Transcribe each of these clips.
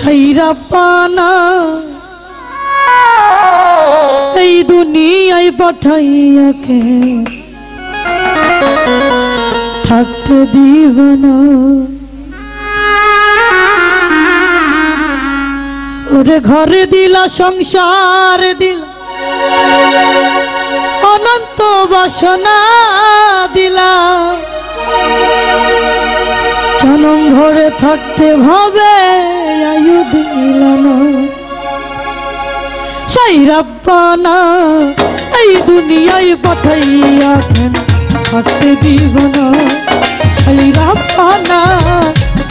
ছাইরা পানা এই দুনিয়ায় পাঠাইয়াকে থাকতে দিব না। ওরে ঘরে দিলা সংসার দিলা অনন্ত বাসনা দিলা জনম ঘরে থাকতে ভাবে আয়ু দিলা না। ছাইরা পানা এই দুনিয়ায় পাঠাইয়া কেন থাকতে দিব না। ছাইরা পানা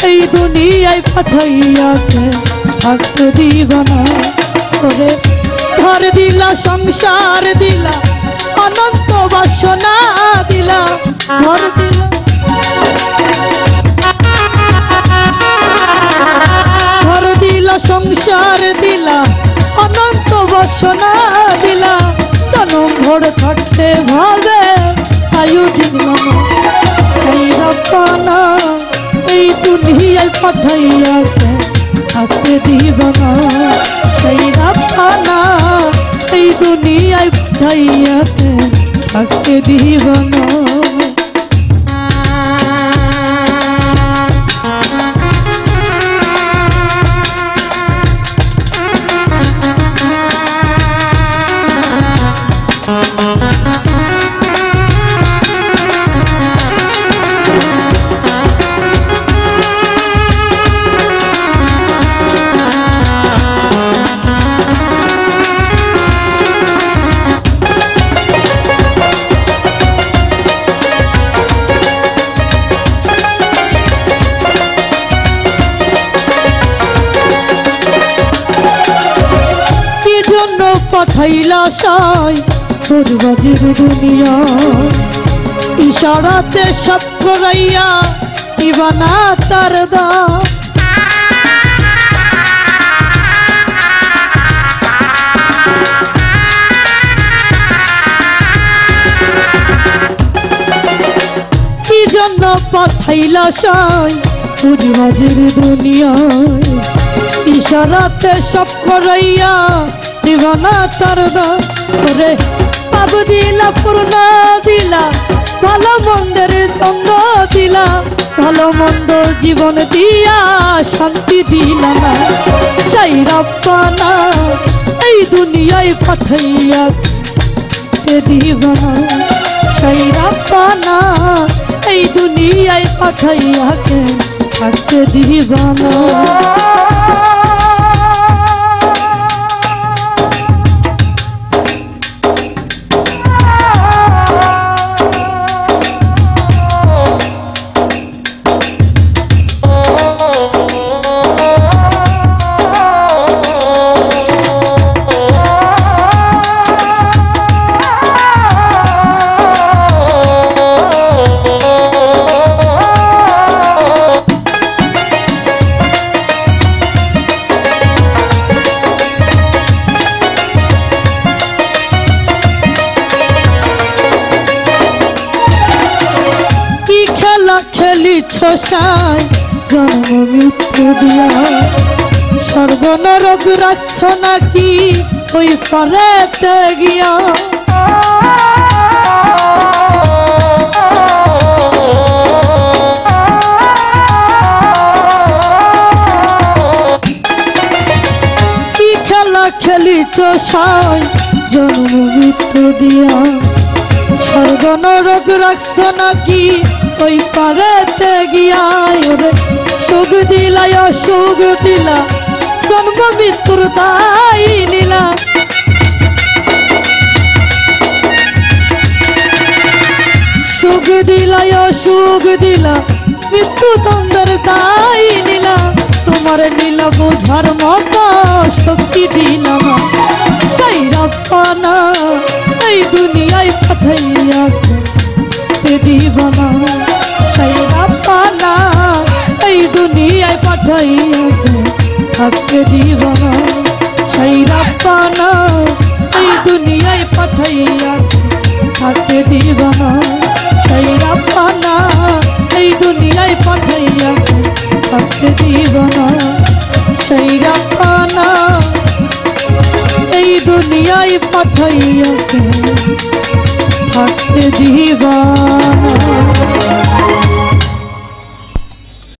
এই দুনিয়ায় পাঠাইয়া কেন থাকতে দিব না। করে ঘর দিলা সংসার দিলা অনন্ত বাসনা দিলা ঘর দিলা ঘর দিলা সংসার দিলা অনন্ত বাসনা দিলা জনম ভর থাকতে ভাবে আয়ু দিলাম। ছাইরা পানা এই দুনিয়ায় পাঠাইয়া থাকতে দিব না। ছাইরা পানা এই দুনিয়ায় পাঠাইয়া থাকতে দিব না। পাঠাইলা সাই বরবাদের দুনিয়া ইশারাতে সব করাইয়া দিবানা তার দা। কি জন্য পাঠাইলা সাই বরবাদের দুনিয়া ইশারাতে সব করাইয়া দিবানা তার দা। করে পাব দিলা পূর্ণ দিলা ভালো মন্দের দ্বন্দ্ব দিলা ভালো মন্দ জীবন দিয়া শান্তি দিলা না। ছাইরা পানা এই দুনিয়ায় পাঠাইয়া দিব না। ছাইরা পানা এই দুনিয়ায় পাঠাইয়া থাকতে দিব না। খেলিছ সাই জন্ম মৃত্যু দিয়া স্বর্গ নরক রাখছ নাকি ওই পারেতে গিয়া। কি খেলা খেলিছ সাই জন্ম মৃত্যু দিয়া স্বর্গ নরক রাখছ নাকি ওই পারেতে গিয়া। ওরে সুখ দিলা অসুখ দিলা জন্ম মৃত্যুর দায় নিলা। সুখ দিলা অসুখ দিলা মৃত্যু দ্বন্দ্বের দায় নিলা। তোমার নীলা বোঝার মতো শক্তি দিলা না। ছাইরা পানা এই দুনিয়ায় পাঠাইয়া দিব না। ছাইরা পানা এই দুনিয়ায় পাঠাইয়া থাকতে দিব না। ছাইরা পানা এই দুনিয়ায় পাঠাইয়া থাকতে দিব না। ছাইরা পানা এই দুনিয়ায় পাঠাইয়া থাকতে দিব না। ছাইরা দরিয়ায় পাঠাইয়া থাকতে দিবা